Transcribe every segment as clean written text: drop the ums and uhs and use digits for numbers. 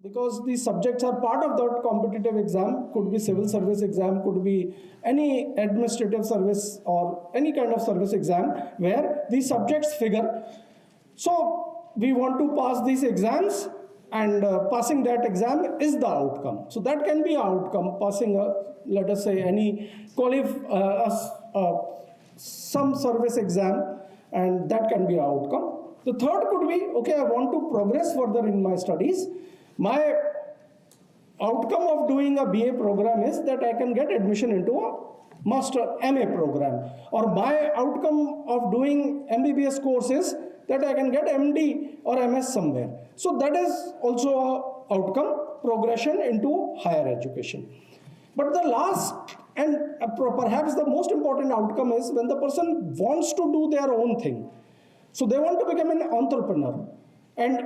because these subjects are part of that competitive exam. Could be civil service exam, could be any administrative service or any kind of service exam where these subjects figure. So we want to pass these exams, and passing that exam is the outcome. So that can be an outcome, passing let us say any some service exam, and that can be an outcome. The third could be, okay, I want to progress further in my studies. My outcome of doing a BA program is that I can get admission into a master MA program, or my outcome of doing MBBS course is that I can get MD or MS somewhere. So that is also an outcome, progression into higher education. But the last and perhaps the most important outcome is when the person wants to do their own thing. So they want to become an entrepreneur. And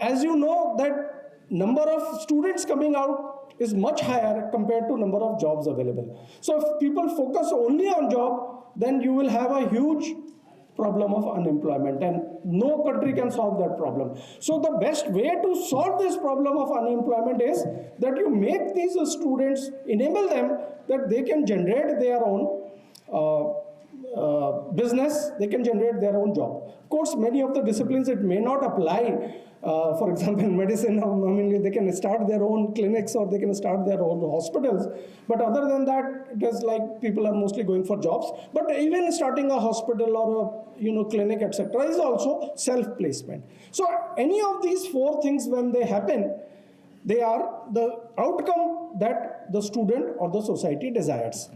as you know, that number of students coming out is much higher compared to number of jobs available. So if people focus only on job, then you will have a huge problem of unemployment, and no country can solve that problem. So the best way to solve this problem of unemployment is that you make these students, enable them that they can generate their own business, they can generate their own job. Of course, many of the disciplines it may not apply. For example, in medicine, I mean, they can start their own clinics or they can start their own hospitals. But other than that, it is like people are mostly going for jobs. But even starting a hospital or a clinic, etc., is also self-placement. So any of these four things, when they happen, they are the outcome that the student or the society desires.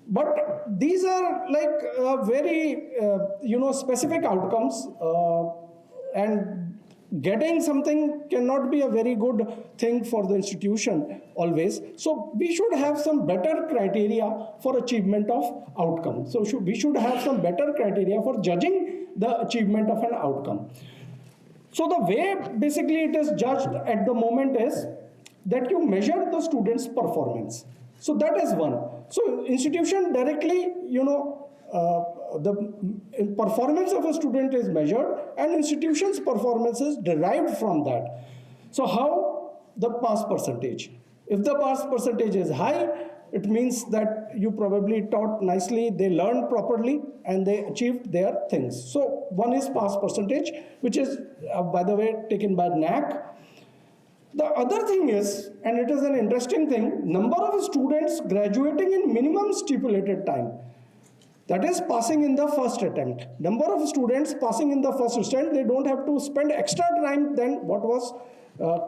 But these are like very specific outcomes, and getting something cannot be a very good thing for the institution always. So we should have some better criteria for achievement of outcome. So we should have some better criteria for judging the achievement of an outcome. So the way basically it is judged at the moment is that you measure the student's performance. So that is one. So institution directly, the performance of a student is measured, and institution's performance is derived from that. So how? The pass percentage. If the pass percentage is high, it means that you probably taught nicely, they learned properly, and they achieved their things. So one is pass percentage, which is, by the way, taken by NAAC. The other thing is, and it is an interesting thing, number of students graduating in minimum stipulated time. That is passing in the first attempt. Number of students passing in the first attempt, they don't have to spend extra time than what was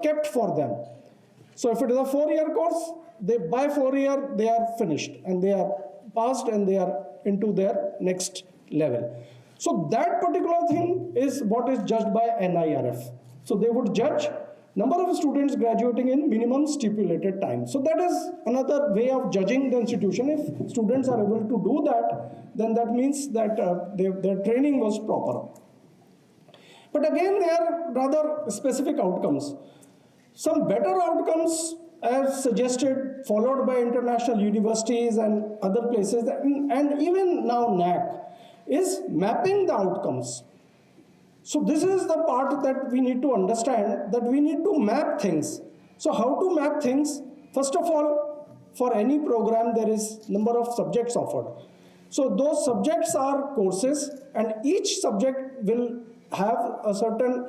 kept for them. So if it is a 4-year course, by 4 years, they are finished and they are passed and they are into their next level. So that particular thing is what is judged by NIRF. So they would judge number of students graduating in minimum stipulated time. So that is another way of judging the institution. If students are able to do that, then that means that their training was proper. But again, there are rather specific outcomes. Some better outcomes as suggested, followed by international universities and other places, and even now NAAC, is mapping the outcomes. So this is the part that we need to understand, that we need to map things. So how to map things? First of all, for any program, there is number of subjects offered. So those subjects are courses, and each subject will have a certain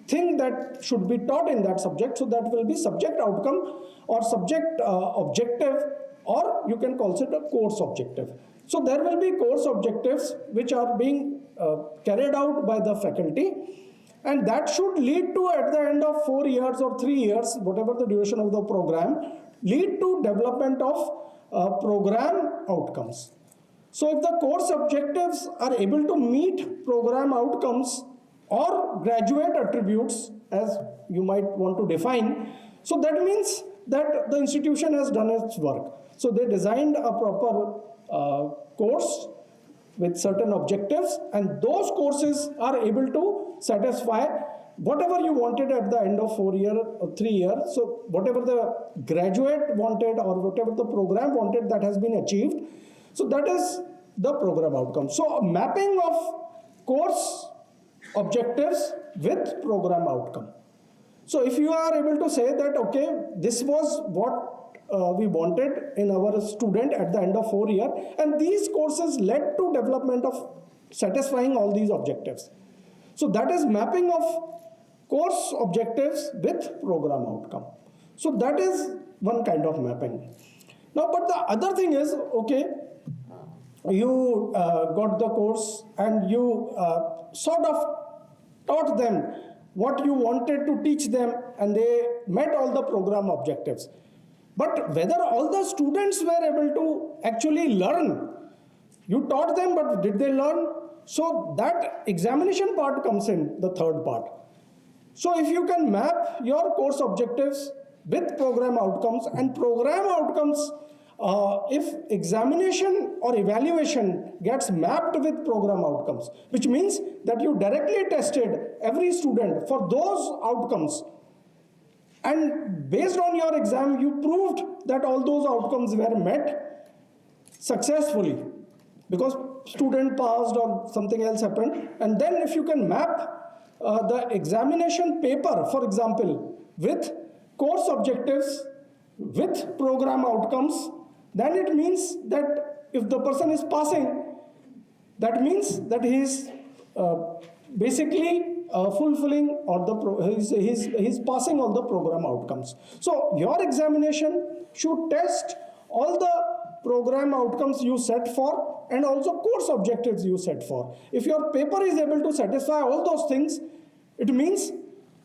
thing that should be taught in that subject. So that will be subject outcome or subject objective, or you can call it a course objective. So there will be course objectives which are being carried out by the faculty, and that should lead to, at the end of 4 years or 3 years, whatever the duration of the program, lead to development of program outcomes. So if the course objectives are able to meet program outcomes or graduate attributes, as you might want to define, so that means that the institution has done its work. So they designed a proper course with certain objectives, and those courses are able to satisfy whatever you wanted at the end of 4 years or 3 years. So whatever the graduate wanted or whatever the program wanted, that has been achieved. So that is the program outcome. So a mapping of course objectives with program outcome. So if you are able to say that, okay, this was what we wanted in our student at the end of 4 year, and these courses led to development of satisfying all these objectives. So that is mapping of course objectives with program outcome. So that is one kind of mapping. Now, but the other thing is, okay, you got the course and you sort of taught them what you wanted to teach them, and they met all the program objectives. But whether all the students were able to actually learn, you taught them, but did they learn? So that examination part comes in, the third part. So if you can map your course objectives with program outcomes, and program outcomes, if examination or evaluation gets mapped with program outcomes, which means that you directly tested every student for those outcomes, and based on your exam, you proved that all those outcomes were met successfully because student passed or something else happened. And then if you can map the examination paper, for example, with course objectives, with program outcomes, then it means that if the person is passing, that means that he is basically fulfilling all the he's passing all the program outcomes. So your examination should test all the program outcomes you set for and also course objectives you set for. If your paper is able to satisfy all those things, it means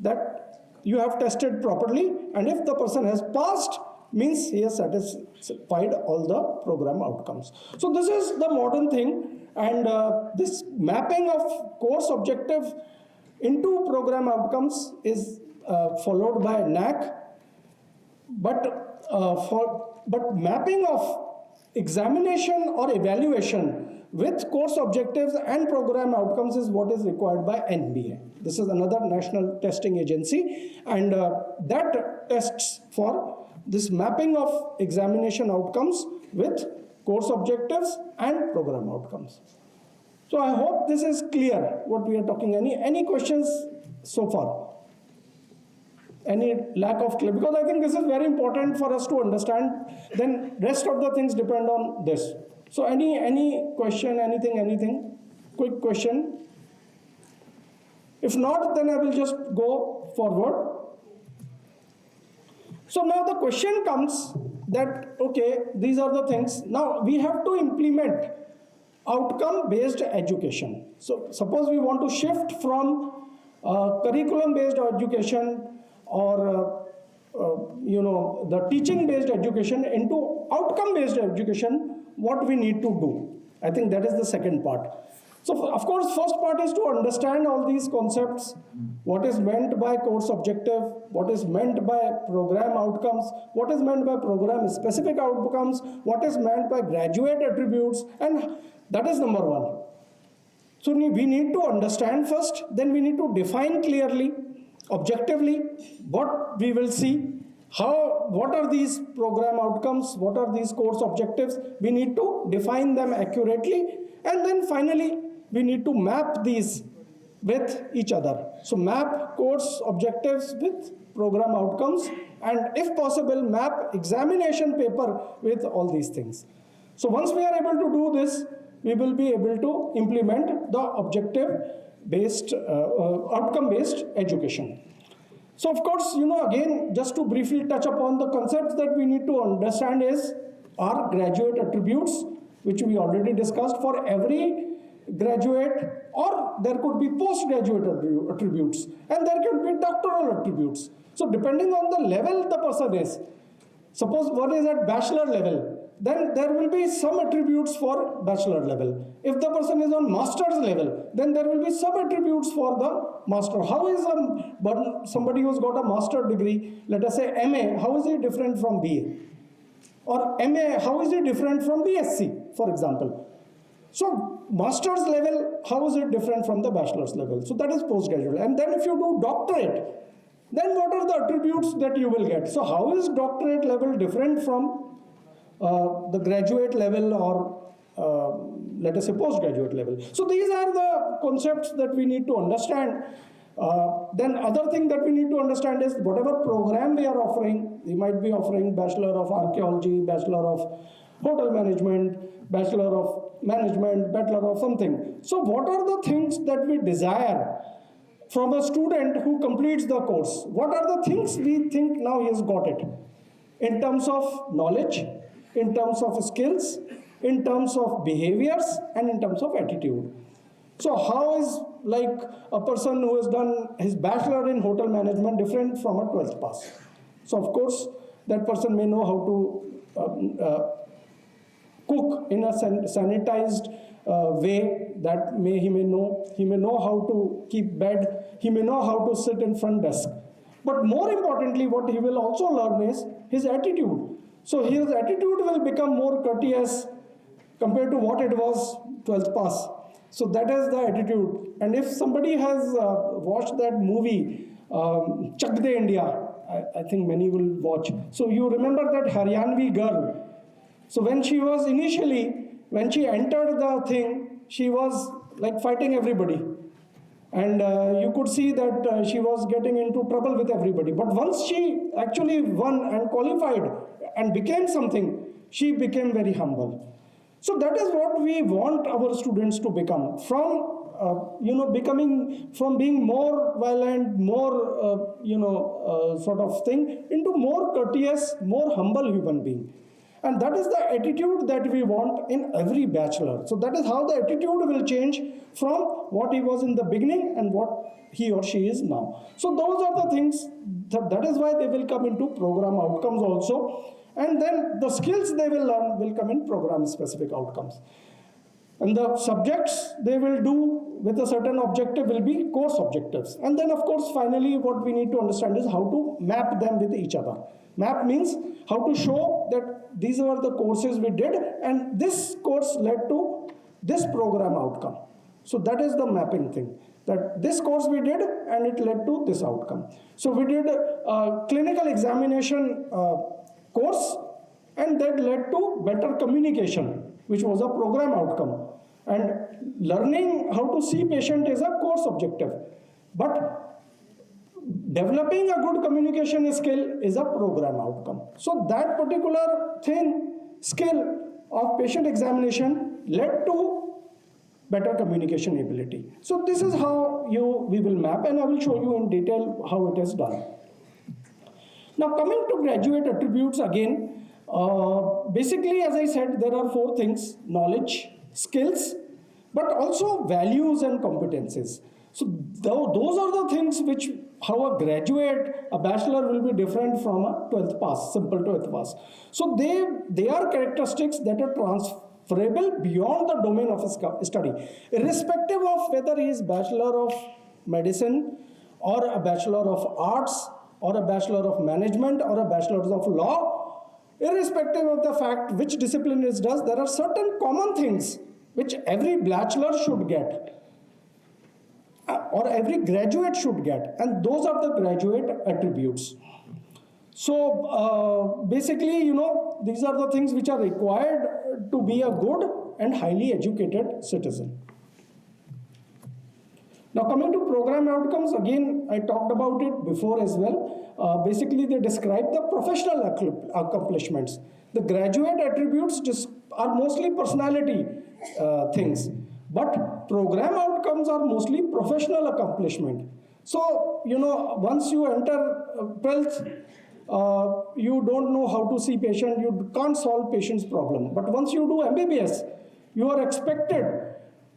that you have tested properly, and if the person has passed, means he has satisfied all the program outcomes. So this is the modern thing, and this mapping of course objective into program outcomes is followed by NAAC, but mapping of examination or evaluation with course objectives and program outcomes is what is required by NBA. This is another national testing agency, and that tests for this mapping of examination outcomes with course objectives and program outcomes. So I hope this is clear what we are talking. Any questions so far? Any lack of clarity? Because I think this is very important for us to understand. Then rest of the things depend on this. So any question, anything? Quick question. If not, then I will just go forward. So now the question comes that, okay, these are the things. Now we have to implement outcome-based education. So suppose we want to shift from curriculum-based education or the teaching-based education into outcome-based education, what we need to do. I think that is the second part. So of course, first part is to understand all these concepts, what is meant by course objective, what is meant by program outcomes, what is meant by program specific outcomes, what is meant by graduate attributes, and that is number one. So we need to understand first, then we need to define clearly, objectively, what we will see, what are these program outcomes, what are these course objectives, we need to define them accurately, and then finally, we need to map these with each other. So map course objectives with program outcomes, and if possible, map examination paper with all these things. So once we are able to do this, we will be able to implement the objective-based, outcome-based education. So of course, again, just to briefly touch upon the concepts that we need to understand are graduate attributes, which we already discussed for every graduate, or there could be postgraduate attributes, and there can be doctoral attributes. So depending on the level the person is, suppose one is at bachelor level, then there will be some attributes for bachelor level. If the person is on master's level, then there will be some attributes for the master. How is somebody who's got a master degree, let us say MA, how is he different from BA? Or MA, how is it different from BSc, for example? So master's level, how is it different from the bachelor's level? So that is postgraduate. And then if you do doctorate, then what are the attributes that you will get? So how is doctorate level different from the graduate level or let us say postgraduate level? So these are the concepts that we need to understand. Then other thing that we need to understand is whatever program we are offering, we might be offering Bachelor of Archaeology, Bachelor of Hotel Management, Bachelor of Management, Bachelor of something. So what are the things that we desire from a student who completes the course? What are the things we think now he has got it? In terms of knowledge, in terms of skills, in terms of behaviors, and in terms of attitude. So how is like a person who has done his bachelor in hotel management different from a 12th pass? So of course, that person may know how to cook in a sanitized way, that he may know how to keep bed, he may know how to sit in front desk. But more importantly, what he will also learn is his attitude. So his attitude will become more courteous compared to what it was 12th pass. So that is the attitude. And if somebody has watched that movie, Chak De India, I think many will watch. So you remember that Haryanvi girl. So when she entered the thing, she was like fighting everybody. And you could see that she was getting into trouble with everybody. But once she actually won and qualified and became something, she became very humble. So that is what we want our students to become. From being more violent, more sort of thing, into more courteous, more humble human being. And that is the attitude that we want in every bachelor. So that is how the attitude will change from what he was in the beginning and what he or she is now. So those are the things, that is why they will come into program outcomes also. And then the skills they will learn will come in program specific outcomes. And the subjects they will do with a certain objective will be course objectives. And then of course finally what we need to understand is how to map them with each other. Map means how to show that these were the courses we did and this course led to this program outcome. So that is the mapping thing, that this course we did and it led to this outcome. So we did a clinical examination course and that led to better communication, which was a program outcome. And learning how to see patient is a course objective. But developing a good communication skill is a program outcome. So that particular skill of patient examination led to better communication ability. So this is how we will map, and I will show you in detail how it is done. Now coming to graduate attributes again, basically as I said, there are 4 things: knowledge, skills, but also values and competences. So those are the things which, how a graduate, a bachelor will be different from a 12th pass, simple 12th pass. So they are characteristics that are transferable beyond the domain of study, irrespective of whether he is Bachelor of Medicine or a Bachelor of Arts or a Bachelor of Management or a Bachelor of Law. Irrespective of the fact which discipline it does, there are certain common things which every bachelor should get, or every graduate should get, and those are the graduate attributes. So basically, these are the things which are required to be a good and highly educated citizen. Now coming to program outcomes, again I talked about it before as well. Basically they describe the professional accomplishments. The graduate attributes are mostly personality things, but program outcomes are mostly professional accomplishment. So once you enter 12th, you don't know how to see patient, you can't solve patient's problem. But once you do MBBS, you are expected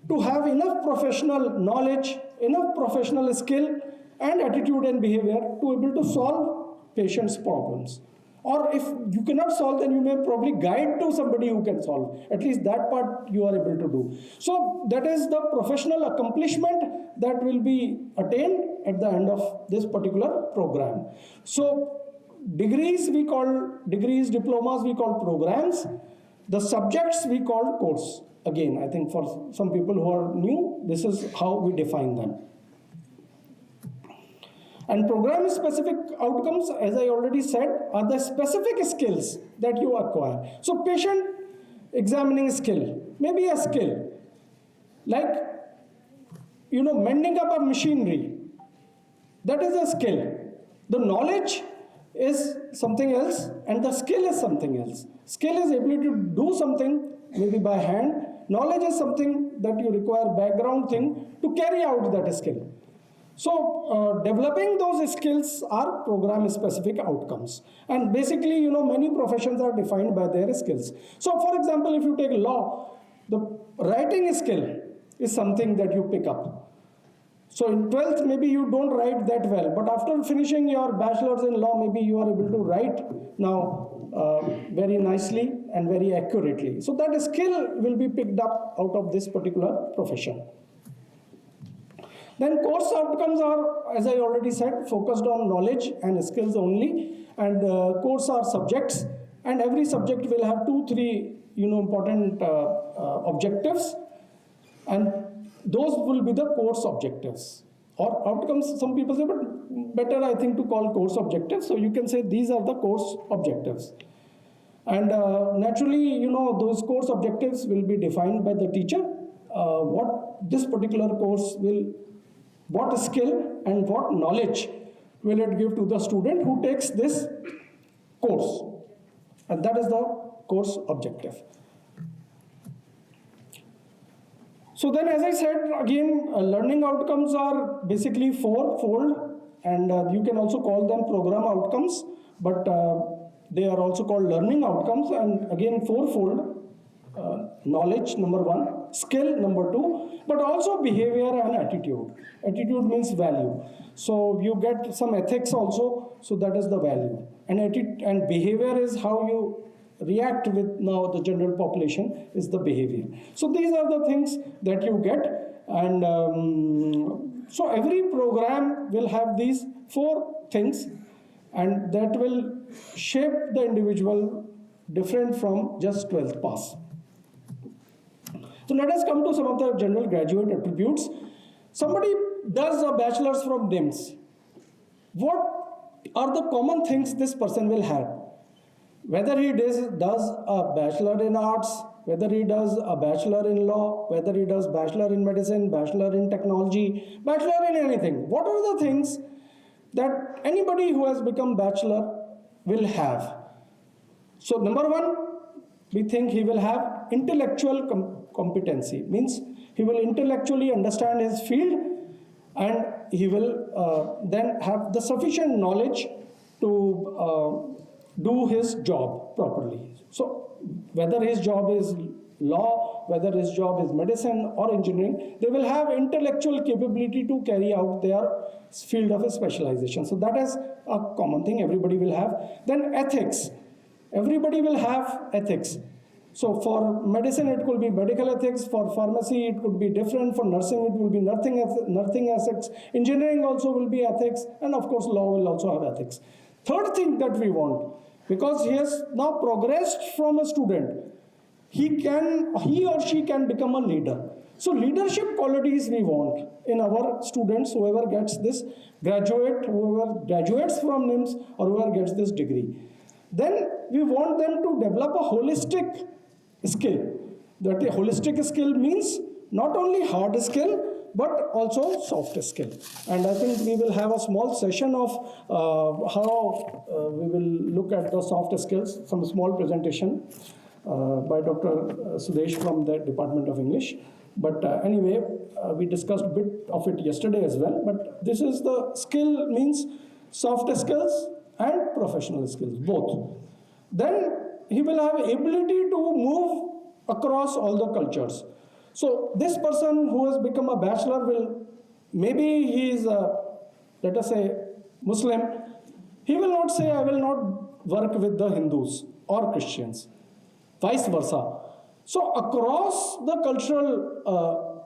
to have enough professional knowledge, enough professional skill and attitude and behavior to able to solve patients' problems. Or if you cannot solve, then you may probably guide to somebody who can solve. At least that part you are able to do. So that is the professional accomplishment that will be attained at the end of this particular program. So degrees we call degrees, diplomas we call programs. The subjects we call course. Again, I think for some people who are new, this is how we define them. And program-specific outcomes, as I already said, are the specific skills that you acquire. So patient examining skill, maybe a skill, like, mending up a machinery. That is a skill. The knowledge is something else and the skill is something else. Skill is ability to do something maybe by hand. Knowledge is something that you require background thing to carry out that skill. So developing those skills are program specific outcomes. And basically, many professions are defined by their skills. So for example, if you take law, the writing skill is something that you pick up. So in 12th, maybe you don't write that well, but after finishing your bachelor's in law, maybe you are able to write now very nicely and very accurately. So that skill will be picked up out of this particular profession. Then course outcomes are, as I already said, focused on knowledge and skills only, and course are subjects, and every subject will have 2-3 important objectives, and those will be the course objectives or outcomes. Some people say, but better I think to call course objectives. So you can say these are the course objectives. And naturally, those course objectives will be defined by the teacher. What this particular course will, what skill and what knowledge will it give to the student who takes this course. And that is the course objective. So then, as I said, again, learning outcomes are basically fourfold, and you can also call them program outcomes, but they are also called learning outcomes, and again, fourfold. Knowledge, number one, skill, number two, but also behavior and attitude. Attitude means value. So you get some ethics also, so that is the value. And behavior is how you react with now the general population is the behavior. So these are the things that you get, and so every program will have these 4 things, and that will shape the individual different from just 12th pass. So let us come to some of the general graduate attributes. Somebody does a bachelor's from NIMS. What are the common things this person will have? Whether he does a bachelor in arts, whether he does a bachelor in law, whether he does bachelor in medicine, bachelor in technology, bachelor in anything. What are the things that anybody who has become bachelor will have? So number one, we think he will have intellectual competency. Means he will intellectually understand his field, and he will then have the sufficient knowledge to do his job properly. So whether his job is law, whether his job is medicine or engineering, they will have intellectual capability to carry out their field of specialization. So that is a common thing everybody will have. Then ethics. Everybody will have ethics. So for medicine, it could be medical ethics. For pharmacy, it could be different. For nursing, it will be nursing ethics. Engineering also will be ethics. And of course, law will also have ethics. Third thing that we want, because he has now progressed from a student, he or she can become a leader. So leadership qualities we want in our students, whoever gets this whoever graduates from NIMS or whoever gets this degree. Then we want them to develop a holistic skill. That a holistic skill means not only hard skill, but also soft skill. And I think we will have a small session of how we will look at the soft skills, some small presentation by Dr. Sudesh from the Department of English. But anyway, we discussed a bit of it yesterday as well. But this is the skill means soft skills and professional skills, both. Then he will have ability to move across all the cultures. So this person who has become a bachelor will, maybe he is, let us say, Muslim. He will not say, I will not work with the Hindus or Christians, vice versa. So across the cultural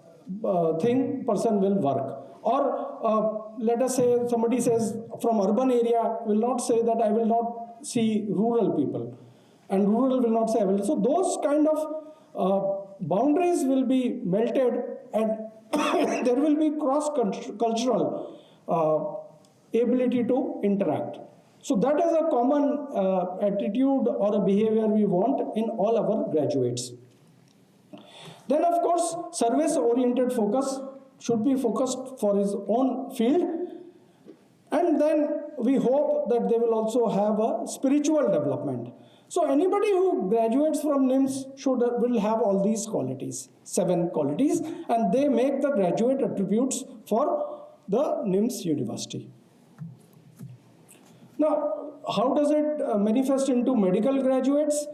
thing, person will work. Or let us say somebody says from urban area will not say that I will not see rural people, and rural will not say I will. So those kind of boundaries will be melted, and there will be cross-cultural ability to interact. So that is a common attitude or a behavior we want in all our graduates. Then of course, service-oriented focus should be focused for his own field. And then we hope that they will also have a spiritual development. So anybody who graduates from NIMS will have all these qualities, 7 qualities, and they make the graduate attributes for the NIMS university. Now, how does it manifest into medical graduates?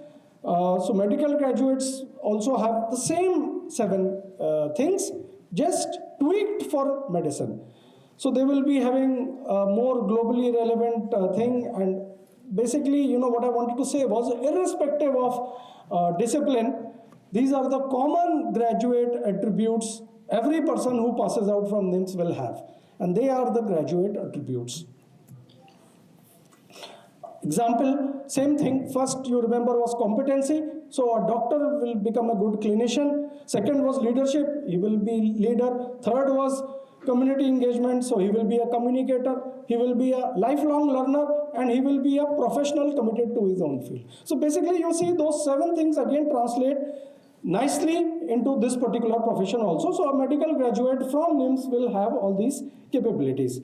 So medical graduates also have the same 7 things, just tweaked for medicine. So they will be having a more globally relevant thing, and basically, what I wanted to say was, irrespective of discipline, these are the common graduate attributes every person who passes out from NIMS will have, and they are the graduate attributes. Example, same thing. First, you remember, was competency. So a doctor will become a good clinician. Second was leadership. He will be leader. Third was community engagement. So he will be a communicator. He will be a lifelong learner, and he will be a professional committed to his own field. So basically, you see those 7 things again translate nicely into this particular profession also. So a medical graduate from NIMS will have all these capabilities.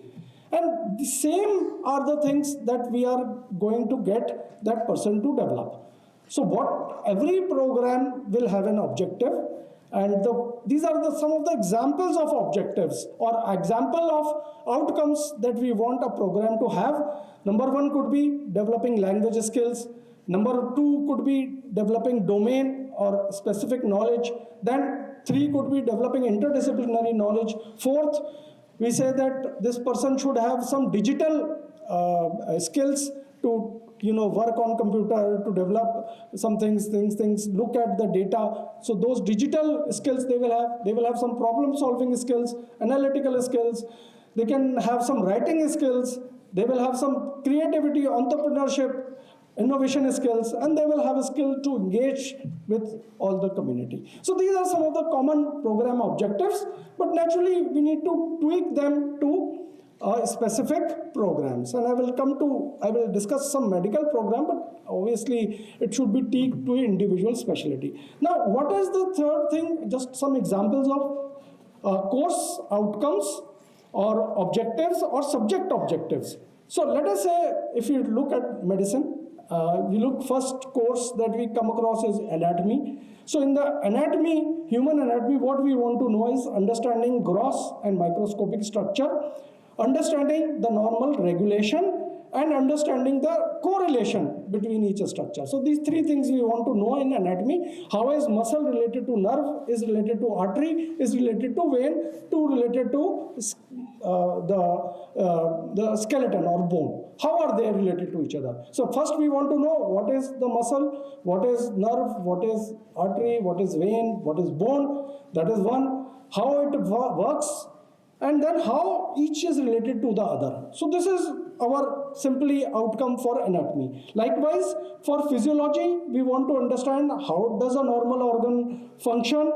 And the same are the things that we are going to get that person to develop. So every program will have an objective, and these are some of the examples of objectives or example of outcomes that we want a program to have. Number 1 could be developing language skills. Number 2 could be developing domain or specific knowledge. Then 3 could be developing interdisciplinary knowledge. 4th, we say that this person should have some digital skills to work on computer, to develop some things, look at the data. So those digital skills they will have some problem solving skills, analytical skills. They can have some writing skills. They will have some creativity, entrepreneurship, innovation skills, and they will have a skill to engage with all the community. So these are some of the common program objectives, but naturally we need to tweak them to specific programs. And I will discuss some medical program, but obviously it should be tweaked to individual specialty. Now, what is the third thing? Just some examples of course outcomes or objectives or subject objectives. So let us say, if you look at medicine, first course that we come across is anatomy. So in the anatomy, human anatomy, what we want to know is understanding gross and microscopic structure, understanding the normal regulation, and understanding the correlation between each structure. So these 3 things we want to know in anatomy. How is muscle related to nerve, is related to artery, is related to vein, related to the skeleton or bone. How are they related to each other? So first we want to know what is the muscle, what is nerve, what is artery, what is vein, what is bone. That is one. How it works, and then how each is related to the other. So this is our simply outcome for anatomy. Likewise, for physiology, we want to understand how does a normal organ function.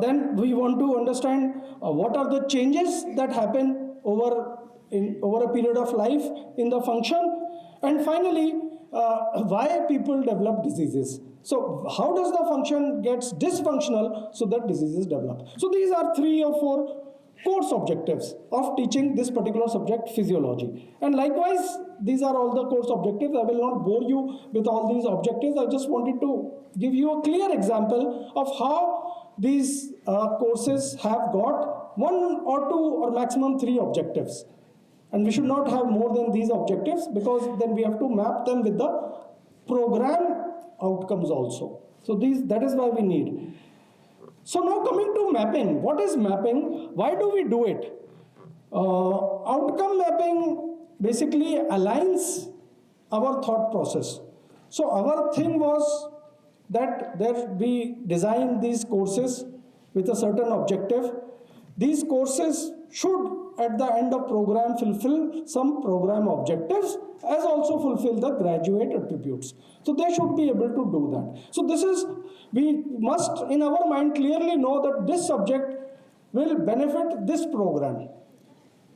Then we want to understand what are the changes that happen over a period of life in the function. And finally, why people develop diseases. So how does the function gets dysfunctional so that diseases develop. So these are 3 or 4 course objectives of teaching this particular subject, physiology. And likewise, these are all the course objectives. I will not bore you with all these objectives. I just wanted to give you a clear example of how these courses have got 1 or 2 or maximum 3 objectives. And we should not have more than these objectives, because then we have to map them with the program outcomes also. So that is why we need. So now coming to mapping. What is mapping? Why do we do it? Outcome mapping basically aligns our thought process. So our thing was that we design these courses with a certain objective. These courses should at the end of program fulfill some program objectives, as also fulfill the graduate attributes. So they should be able to do that. So we must in our mind clearly know that this subject will benefit this program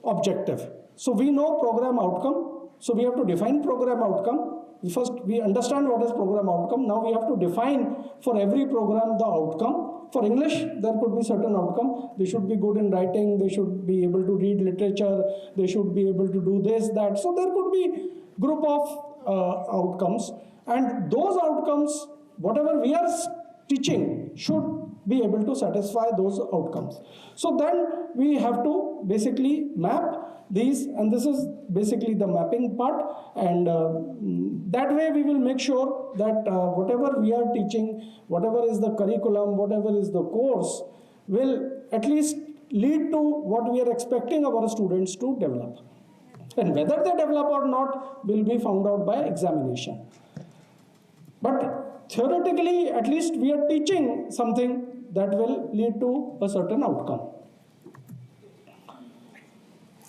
objective. So we know program outcome. So we have to define program outcome. First we understand what is program outcome. Now we have to define for every program the outcome. for English, there could be certain outcome. They should be good in writing, they should be able to read literature, they should be able to do this, that. So there could be group of outcomes, and those outcomes, whatever we are teaching, should be able to satisfy those outcomes. So then we have to basically map these, and this is basically the mapping part, and that way we will make sure that whatever we are teaching, whatever is the curriculum, whatever is the course, will at least lead to what we are expecting our students to develop. And whether they develop or not will be found out by examination. But theoretically, at least we are teaching something that will lead to a certain outcome.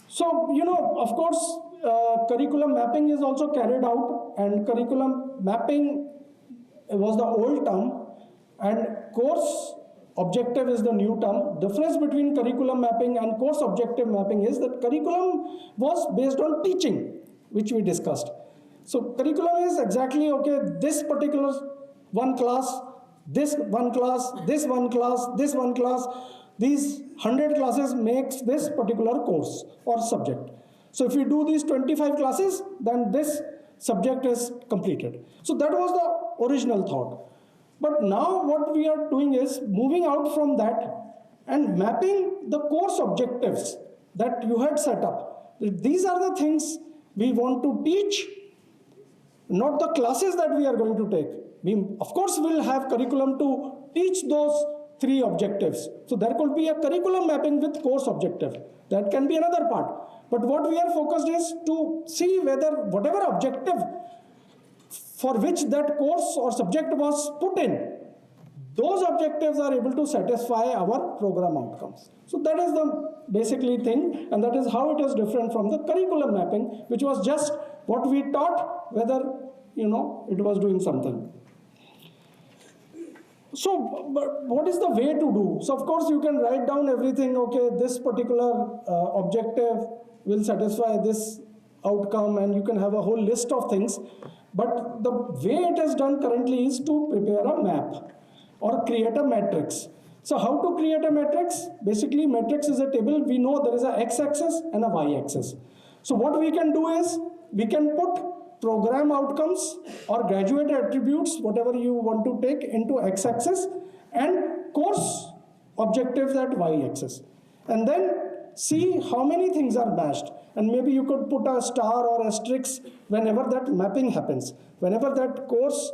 So, of course, curriculum mapping is also carried out, and curriculum mapping was the old term, and course objective is the new term. Difference between curriculum mapping and course objective mapping is that curriculum was based on teaching, which we discussed. So curriculum is exactly, okay, this particular one class, this one class, this one class, this one class, these 100 classes makes this particular course or subject. So if you do these 25 classes, then this subject is completed. So that was the original thought. But now what we are doing is moving out from that and mapping the course objectives that you had set up. These are the things we want to teach, not the classes that we are going to take. We, of course, will have curriculum to teach those three objectives. So there could be a curriculum mapping with course objective. That can be another part. But what we are focused is to see whether whatever objective for which that course or subject was put in, those objectives are able to satisfy our program outcomes. So that is the basically thing, and that is how it is different from the curriculum mapping, which was just what we taught, whether it was doing something. So, but what is the way to do? So, of course, you can write down everything, okay, this particular objective will satisfy this outcome, and you can have a whole list of things. But the way it is done currently is to prepare a map or create a matrix. So, how to create a matrix? Basically, matrix is a table. We know there is a x-axis and a y-axis. So, what we can do is, we can put program outcomes or graduate attributes, whatever you want to take, into x-axis, and course objectives at y-axis, and then see how many things are matched. And maybe you could put a star or asterisk whenever that mapping happens. Whenever that course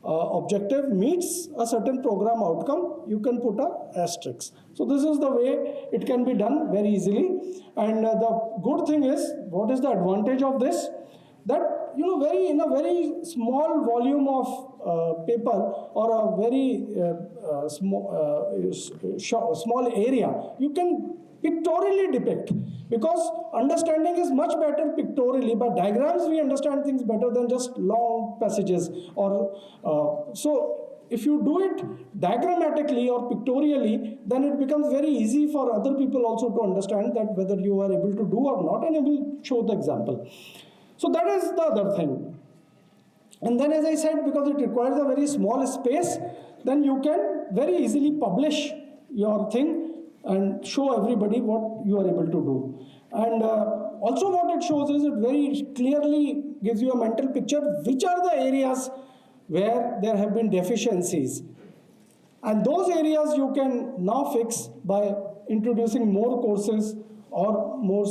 objective meets a certain program outcome, you can put a asterisk. So this is the way it can be done very easily. And the good thing is, what is the advantage of this? That in a very small volume of paper or a very small area, you can pictorially depict, because understanding is much better pictorially. By diagrams we understand things better than just long passages, or so if you do it diagrammatically or pictorially, then it becomes very easy for other people also to understand that whether you are able to do or not, and I will show the example. So that is the other thing. And then, as I said, because it requires a very small space, then you can very easily publish your thing and show everybody what you are able to do. And also what it shows is, it very clearly gives you a mental picture which are the areas where there have been deficiencies. And those areas you can now fix by introducing more courses or more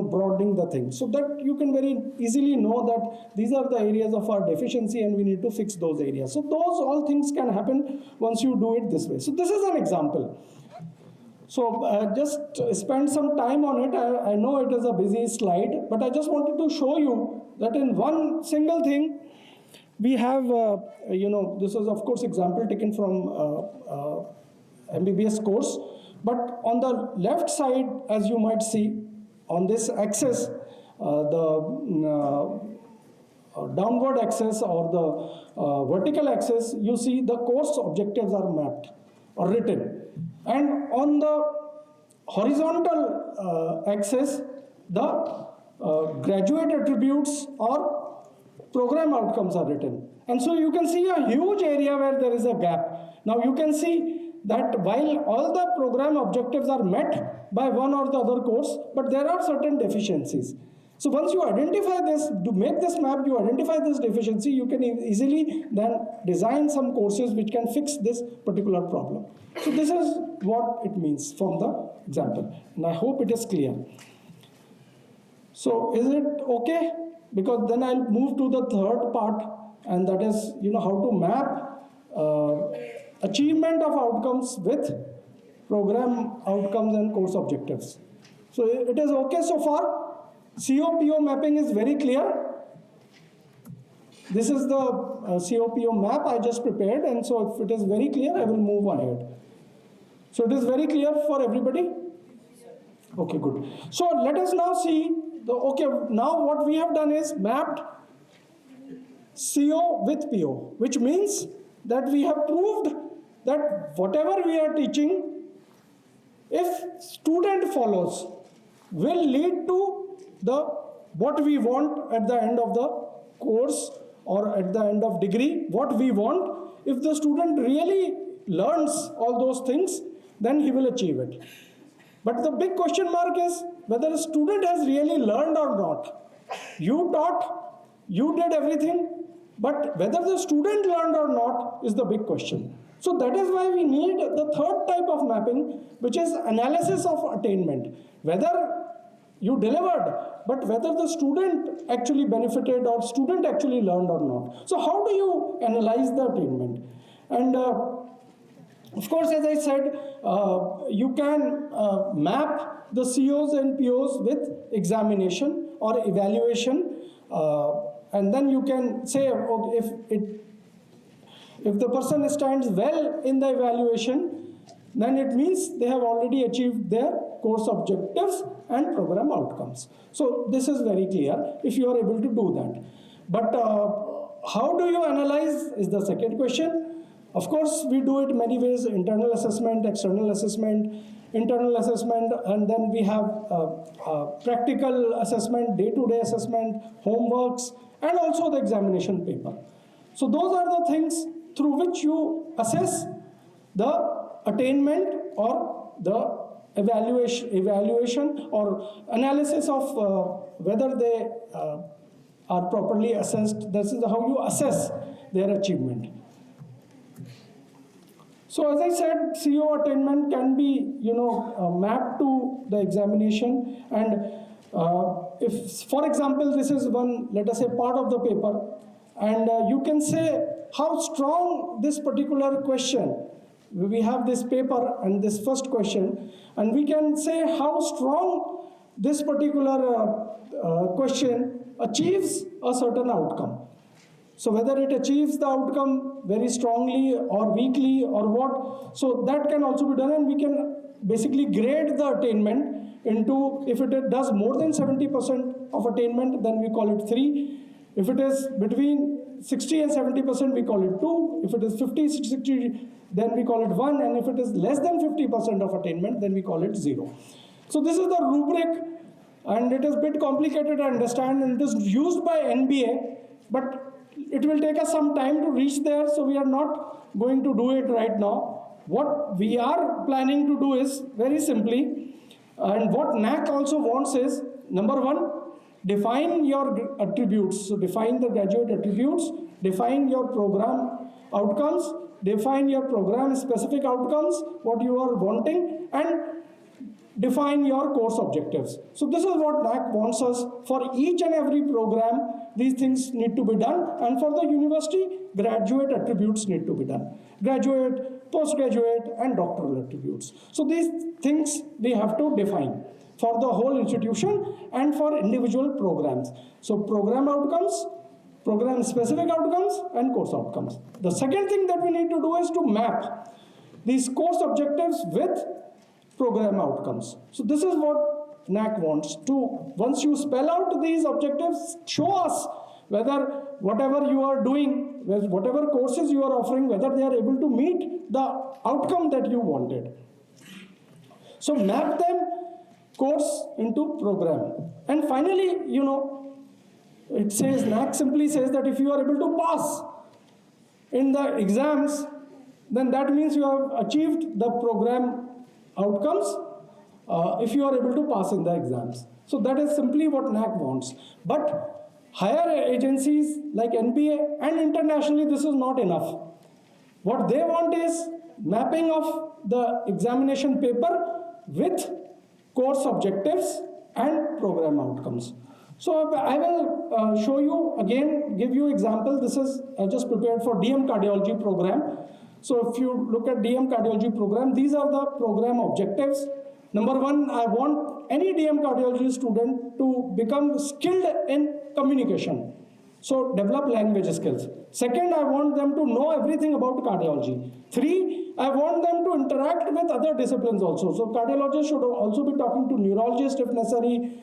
broadening the thing, so that you can very easily know that these are the areas of our deficiency and we need to fix those areas. So those all things can happen once you do it this way. So this is an example. So just spend some time on it. I know it is a busy slide, but I just wanted to show you that in one single thing we have, this is of course example taken from MBBS course. But on the left side, as you might see, on this axis, the downward axis or the vertical axis, you see the course objectives are mapped or written. And on the horizontal axis, the graduate attributes or program outcomes are written. And so you can see a huge area where there is a gap. Now you can see that while all the program objectives are met by one or the other course, but there are certain deficiencies. So once you identify this, to make this map, you identify this deficiency, you can easily then design some courses which can fix this particular problem. So this is what it means from the example, and I hope it is clear. So is it okay? Because then I'll move to the third part, and that is, how to map achievement of outcomes with program outcomes and course objectives. So it is okay so far? COPO mapping is very clear. This is the COPO map I just prepared, and so if it is very clear, I will move ahead. So it is very clear for everybody? Okay, good. So let us now see, now what we have done is mapped CO with PO, which means that we have proved that whatever we are teaching, if student follows, will lead to what we want at the end of the course or at the end of degree, what we want. If the student really learns all those things, then he will achieve it. But the big question mark is whether a student has really learned or not. You taught, you did everything, but whether the student learned or not is the big question. So that is why we need the third type of mapping, which is analysis of attainment. Whether you delivered, but whether the student actually benefited or student actually learned or not. So how do you analyze the attainment? And of course, as I said, you can map the COs and POs with examination or evaluation, and then you can say, okay, if the person stands well in the evaluation, then it means they have already achieved their course objectives and program outcomes. So this is very clear if you are able to do that. But how do you analyze is the second question. Of course, we do it many ways: internal assessment, external assessment, internal assessment, and then we have practical assessment, day-to-day assessment, homeworks, and also the examination paper. So those are the things through which you assess the attainment or the evaluation or analysis of whether they are properly assessed. This is how you assess their achievement. So as I said, CO attainment can be mapped to the examination, and if, for example, this is one, let us say, part of the paper, and you can say how strong this particular question. We have this paper and this first question, and we can say how strong this particular question achieves a certain outcome. So whether it achieves the outcome very strongly or weakly or what, so that can also be done, and we can basically grade the attainment into, if it does more than 70% of attainment, then we call it 3. If it is between 60 and 70%, we call it 2. If it is 50, 60, then we call it 1. And if it is less than 50% of attainment, then we call it 0. So this is the rubric, and it is a bit complicated to understand, and it is used by NBA, but it will take us some time to reach there, so we are not going to do it right now. What we are planning to do is very simply, and what NAAC also wants is, number one, define your attributes. So define the graduate attributes, define your program outcomes, define your program specific outcomes, what you are wanting, and define your course objectives. So this is what NAAC wants us. For each and every program, these things need to be done, and for the university, graduate attributes need to be done. Graduate, postgraduate, and doctoral attributes. So these things we have to define for the whole institution and for individual programs. So program outcomes, program specific outcomes, and course outcomes. The second thing that we need to do is to map these course objectives with program outcomes. So this is what NAAC wants to. Once you spell out these objectives, show us whether whatever you are doing, whatever courses you are offering, whether they are able to meet the outcome that you wanted. So map them course into program. And finally, it says, NAAC simply says that if you are able to pass in the exams, then that means you have achieved the program outcomes if you are able to pass in the exams. So that is simply what NAAC wants. But higher agencies like NBA and internationally, this is not enough. What they want is mapping of the examination paper with course objectives and program outcomes. So I will show you again, give you example. This is just prepared for DM cardiology program. So if you look at DM cardiology program, these are the program objectives. Number one, I want any DM cardiology student to become skilled in communication. So develop language skills. Second, I want them to know everything about cardiology. Three, I want them to interact with other disciplines also. So cardiologists should also be talking to neurologists if necessary,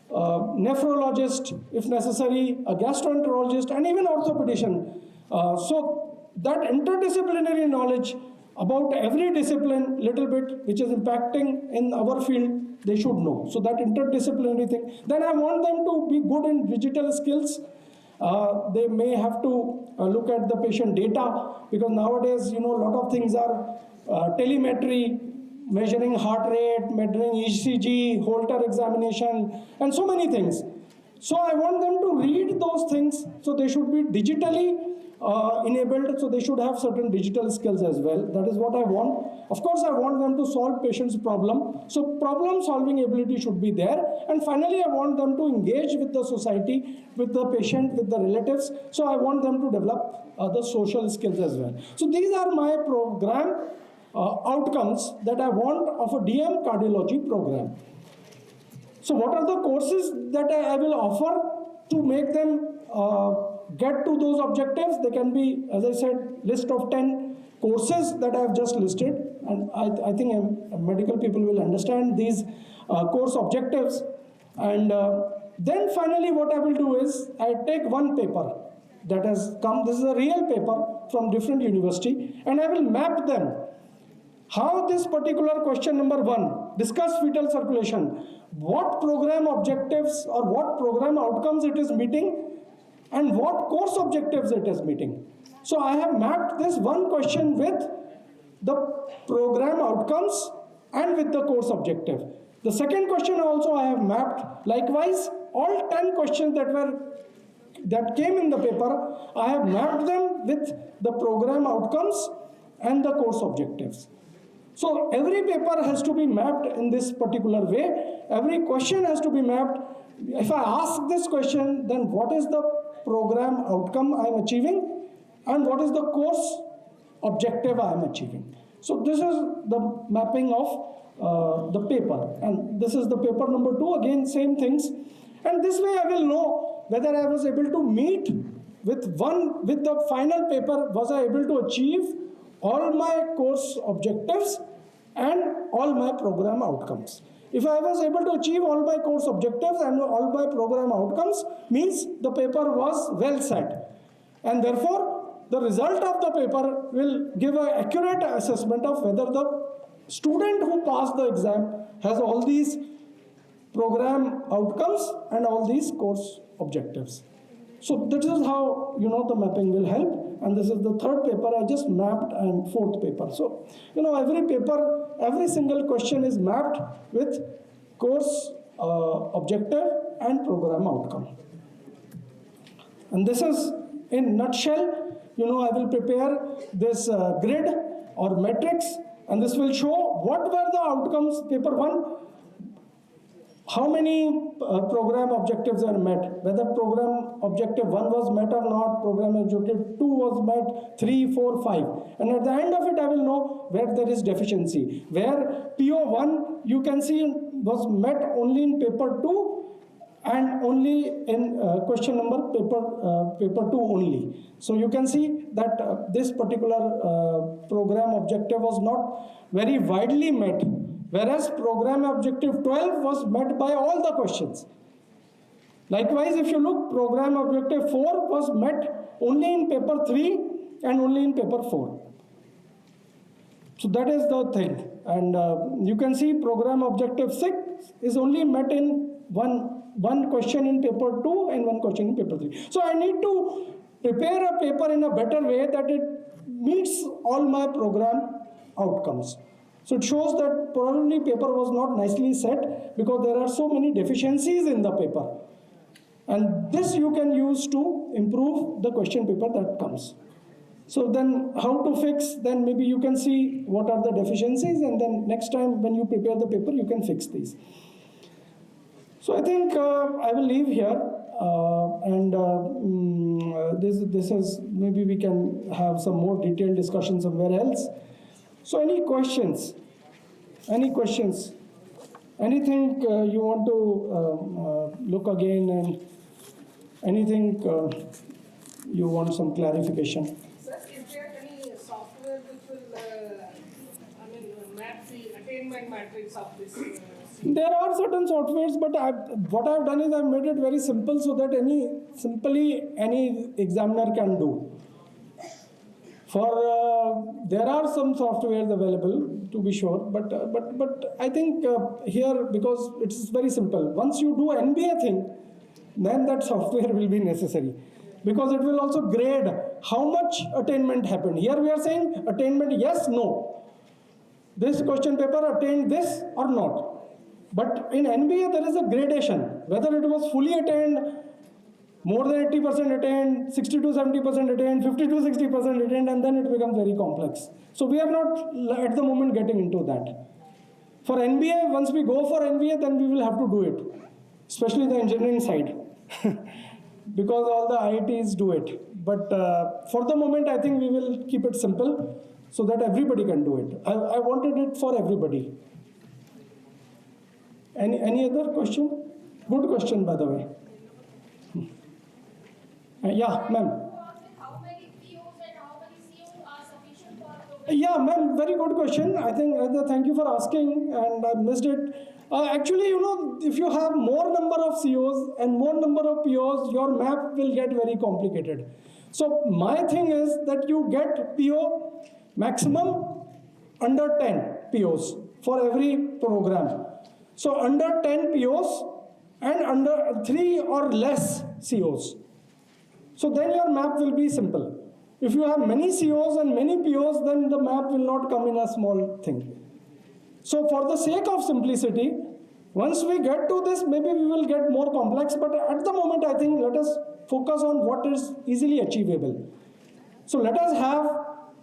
nephrologist if necessary, a gastroenterologist, and even orthopedician. So that interdisciplinary knowledge about every discipline, little bit, which is impacting in our field, they should know. So that interdisciplinary thing. Then I want them to be good in digital skills. They may have to look at the patient data, because nowadays, a lot of things are telemetry, measuring heart rate, measuring ECG, Holter examination, and so many things. So I want them to read those things. So they should be digitally enabled, so they should have certain digital skills as well. That is what I want. Of course, I want them to solve patient's problem. So problem solving ability should be there. And finally, I want them to engage with the society, with the patient, with the relatives. So I want them to develop the social skills as well. So these are my program outcomes that I want of a DM cardiology program. So what are the courses that I will offer to make them get to those objectives? They can be, as I said, list of 10 courses that I have just listed. And I think medical people will understand these course objectives. And then finally what I will do is, I take one paper that has come, this is a real paper from different university, and I will map them. How this particular question number 1, discuss fetal circulation, what program objectives or what program outcomes it is meeting, and what course objectives it is meeting. So I have mapped this one question with the program outcomes and with the course objective. The second question also I have mapped. Likewise, all 10 questions that came in the paper, I have mapped them with the program outcomes and the course objectives. So every paper has to be mapped in this particular way. Every question has to be mapped. If I ask this question, then what is the program outcome I am achieving, and what is the course objective I am achieving. So this is the mapping of the paper, and this is the paper number 2, again same things. And this way I will know whether I was able to meet with the final paper, was I able to achieve all my course objectives and all my program outcomes. If I was able to achieve all my course objectives and all my program outcomes, means the paper was well set. And therefore, the result of the paper will give an accurate assessment of whether the student who passed the exam has all these program outcomes and all these course objectives. So this is how the mapping will help. And this is the third paper I just mapped, and fourth paper. So every paper, every single question is mapped with course objective and program outcome. And this is in nutshell. I will prepare this grid or matrix, and this will show what were the outcomes. Paper 1, how many program objectives are met, whether program objective 1 was met or not, program objective 2 was met, 3, 4, 5. And at the end of it, I will know where there is deficiency. Where PO1, you can see, was met only in paper 2 and only in question number paper 2 only. So you can see that this particular program objective was not very widely met, whereas program objective 12 was met by all the questions. Likewise, if you look, program objective 4 was met only in paper 3 and only in paper 4. So that is the thing. And you can see program objective 6 is only met in one question in paper 2 and one question in paper 3. So I need to prepare a paper in a better way that meets all my program outcomes. So it shows that probably paper was not nicely set because there are so many deficiencies in the paper. And this you can use to improve the question paper that comes. So then how to fix, then maybe you can see what are the deficiencies, and then next time when you prepare the paper, you can fix these. So I think I will leave here, this is, maybe we can have some more detailed discussion somewhere else. So any questions? Any questions? Anything you want to look again, and anything you want some clarification? Sir, is there any software which will, map the attainment matrix of this? There are certain softwares, but what I've done is I've made it very simple so that any examiner can do. There are some softwares available, to be sure, but I think here, because it's very simple. Once you do NBA thing, then that software will be necessary, because it will also grade how much attainment happened. Here we are saying attainment yes, no. This question paper attained this or not. But in NBA there is a gradation, whether it was fully attained, more than 80% attained, 60 to 70% attained, 50 to 60% attained, and then it becomes very complex. So we are not at the moment getting into that. For NBA, once we go for NBA, then we will have to do it, especially the engineering side, because all the IITs do it. But for the moment, I think we will keep it simple so that everybody can do it. I wanted it for everybody. Any other question? Good question, by the way. Yeah, ma'am. How many POs and how many COs are sufficient for program? Yeah, ma'am, very good question. I think, thank you for asking, and I missed it. Actually, if you have more number of COs and more number of POs, your map will get very complicated. So my thing is that you get PO maximum under 10 POs for every program. So under 10 POs and under 3 or less COs. So then your map will be simple. If you have many COs and many POs, then the map will not come in a small thing. So for the sake of simplicity, once we get to this, maybe we will get more complex, but at the moment, I think let us focus on what is easily achievable. So let us have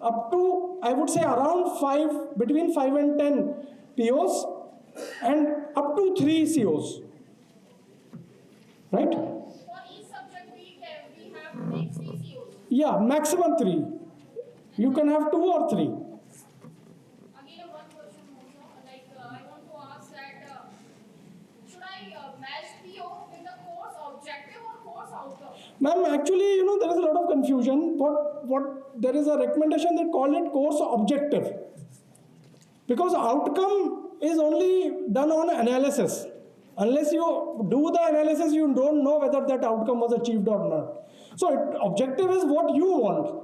up to, I would say around 5, between 5 and 10 POs and up to 3 COs, right? For each subject we have like 3 COs. Yeah, maximum 3. You can have 2 or 3. Again, one question also, I want to ask that should I match PO with the course objective or course outcome? Ma'am, actually, there is a lot of confusion. There is a recommendation that call it course objective. Because outcome is only done on analysis. Unless you do the analysis, you don't know whether that outcome was achieved or not. So objective is what you want.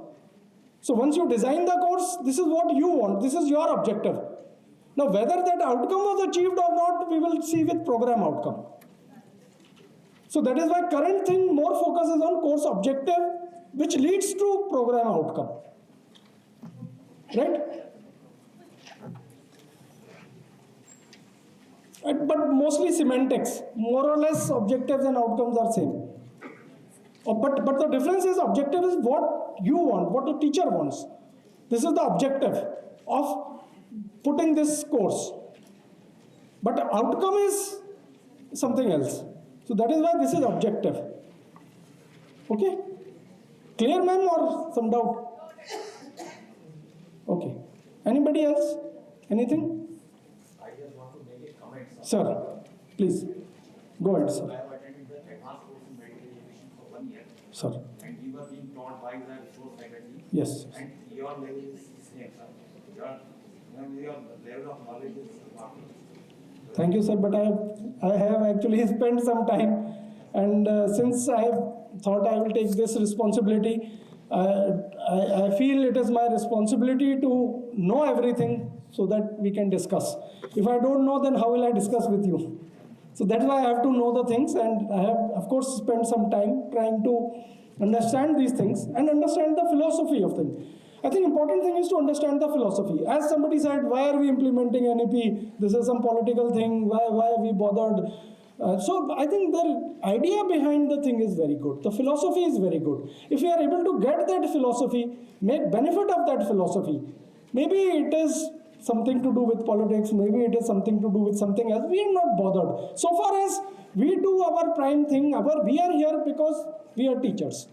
So once you design the course, this is what you want. This is your objective. Now whether that outcome was achieved or not, we will see with program outcome. So that is why current thing more focuses on course objective, which leads to program outcome. Right? But mostly semantics. More or less objectives and outcomes are same. But the difference is objective is what you want, what the teacher wants. This is the objective of putting this course. But outcome is something else. So that is why this is objective. Okay? Clear, ma'am, or some doubt? Okay. Anybody else? Anything? I just want to make a comment, sir. Sir, please. Go ahead, sir. I have attended the advanced course in medical education for 1 year. Sir. And we were being taught by the resource faculty. Yes. And your level is same, sir. Your level of knowledge is remarkable. Thank you, sir. But I have actually spent some time, and since I have thought I will take this responsibility, I feel it is my responsibility to know everything so that we can discuss. If I don't know, then how will I discuss with you? So that's why I have to know the things, and I have, of course, spent some time trying to understand these things and understand the philosophy of things. I think important thing is to understand the philosophy. As somebody said, why are we implementing NEP? This is some political thing. Why are we bothered? So I think the idea behind the thing is very good. The philosophy is very good. If we are able to get that philosophy, make benefit of that philosophy, maybe it is something to do with politics, maybe it is something to do with something else. We are not bothered. So far as we do our prime thing, we are here because we are teachers.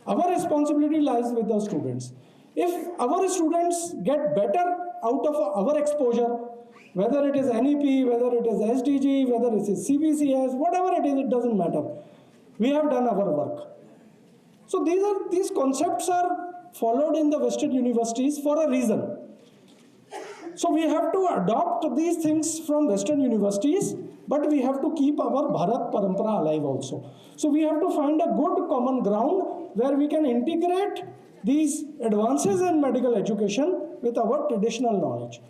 Our responsibility lies with the students. If our students get better out of our exposure, whether it is NEP, whether it is SDG, whether it is CBCS, whatever it is, it doesn't matter. We have done our work. So these concepts are followed in the Western universities for a reason. So we have to adopt these things from Western universities, but we have to keep our Bharat Parampara alive also. So we have to find a good common ground where we can integrate these advances in medical education with our traditional knowledge.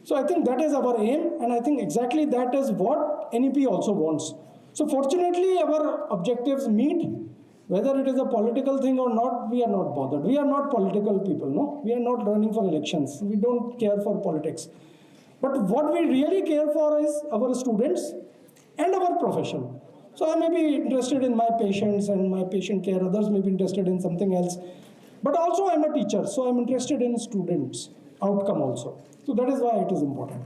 So I think that is our aim, and I think exactly that is what NEP also wants. So fortunately, our objectives meet. Whether it is a political thing or not, we are not bothered. We are not political people, no? We are not running for elections. We don't care for politics. But what we really care for is our students and our profession. So I may be interested in my patients and my patient care. Others may be interested in something else. But also I'm a teacher, so I'm interested in students' outcome also. So that is why it is important.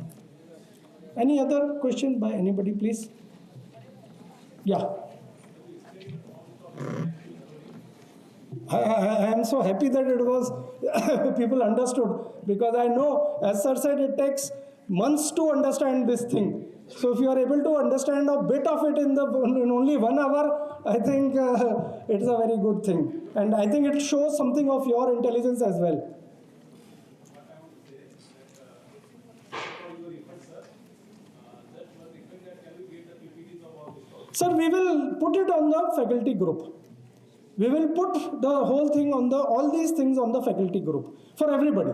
Any other question by anybody, please? Yeah. I am so happy that it was people understood, because I know, as sir said, it takes months to understand this thing. So if you are able to understand a bit of it in only 1 hour, I think it's a very good thing. And I think it shows something of your intelligence as well. Sir, we will put it on the faculty group. We will put the whole thing on all these things on the faculty group for everybody.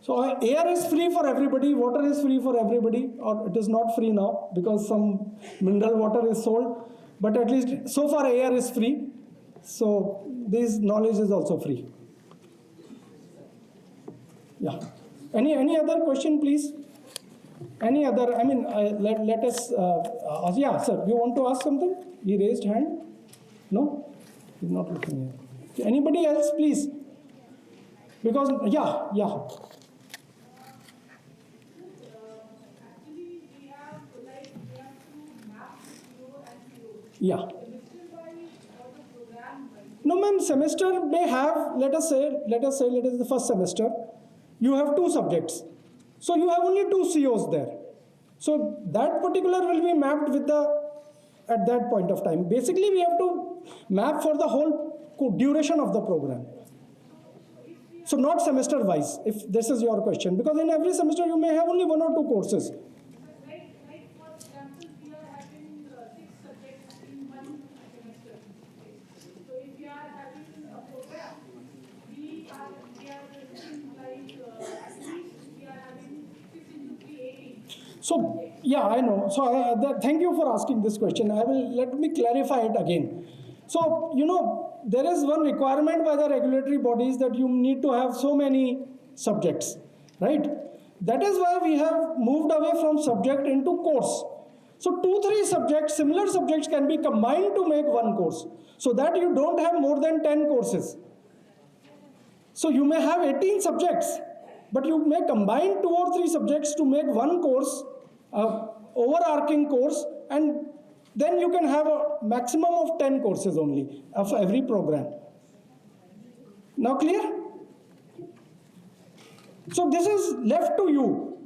So air is free for everybody, water is free for everybody, or it is not free now because some mineral water is sold, but at least so far air is free. So this knowledge is also free. Yeah. Any other question, please? Any other, I mean, let us, yeah, sir, you want to ask something? He raised hand? No? He's not looking here. Anybody else, please? Because, yeah. Yeah. No, ma'am, semester may have, let us say it is the first semester. You have 2 subjects. So you have only 2 COs there. So that particular will be mapped with at that point of time. Basically, we have to map for the whole duration of the program. So not semester wise, if this is your question, because in every semester you may have only 1 or 2 courses. Like for example, we are having 6 subjects in 1 semester. So if we are having a program, we are having like at least we are having 6 into 3, 18. So yeah, I know. So thank you for asking this question. Let me clarify it again. So there is one requirement by the regulatory bodies that you need to have so many subjects, right? That is why we have moved away from subject into course. So 2-3 subjects, similar subjects can be combined to make 1 course, so that you don't have more than 10 courses. So you may have 18 subjects, but you may combine 2 or 3 subjects to make 1 course, overarching course, and then you can have a maximum of 10 courses only of every program. Now clear? So this is left to you.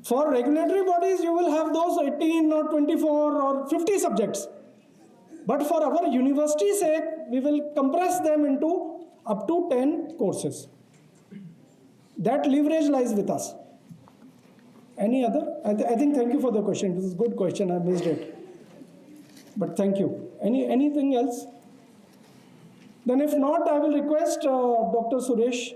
For regulatory bodies, you will have those 18 or 24 or 50 subjects. But for our university's sake, we will compress them into up to 10 courses. That leverage lies with us. Any other? I think thank you for the question. This is a good question. I missed it. But thank you. Anything else? Then if not, I will request Dr. Suresh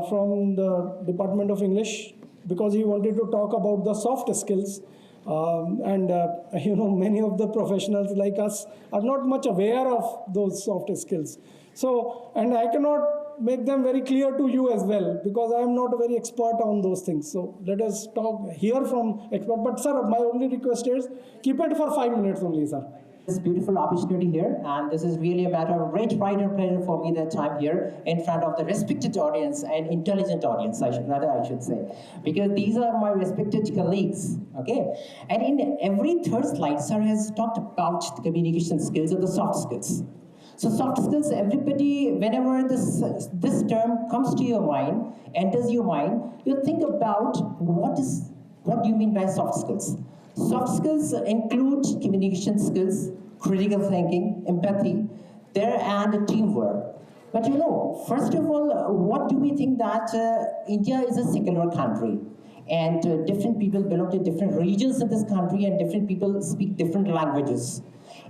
from the Department of English, because he wanted to talk about the soft skills. Many of the professionals like us are not much aware of those soft skills. So, and I cannot make them very clear to you as well, because I am not a very expert on those things. So let us hear from expert. But sir, my only request is keep it for 5 minutes only, sir. This beautiful opportunity here, and this is really a matter of great pride and pleasure for me that I'm here in front of the respected audience and intelligent audience, I should say, because these are my respected colleagues, okay? And in every third slide, sir has talked about the communication skills and the soft skills. So soft skills, everybody, whenever this term comes to your mind, enters your mind, you think about what do you mean by soft skills? Soft skills include communication skills, critical thinking, empathy, and teamwork. But first of all, what do we think that India is a secular country? And different people belong to different regions in this country, and different people speak different languages.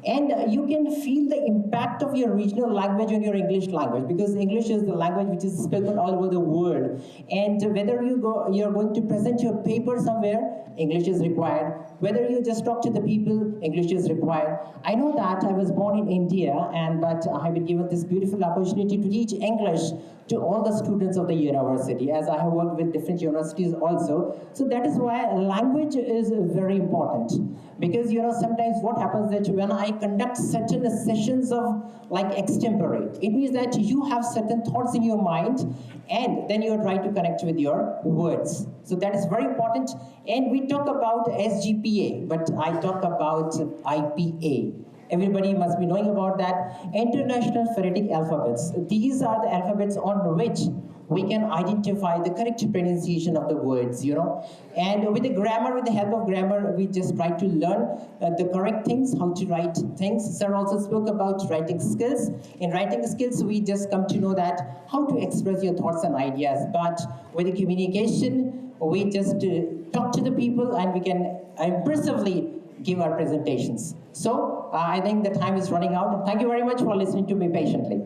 And you can feel the impact of your regional language on your English language, because English is the language which is spoken all over the world. And whether you're going to present your paper somewhere, English is required. Whether you just talk to the people, English is required. I know that I was born in India, but I have been given this beautiful opportunity to teach English to all the students of the university, as I have worked with different universities also. So that is why language is very important. Because sometimes what happens that when I conduct certain sessions of like extempore, it means that you have certain thoughts in your mind, and then you are trying to connect with your words. So that is very important. And we talk about SGPA, but I talk about IPA. Everybody must be knowing about that. International Phonetic Alphabets. These are the alphabets on which we can identify the correct pronunciation of the words, And with the grammar, with the help of grammar, we just try to learn the correct things, how to write things. Sir also spoke about writing skills. In writing skills, we just come to know that how to express your thoughts and ideas. But with the communication, we just talk to the people, and we can impressively give our presentations. So I think the time is running out. Thank you very much for listening to me patiently.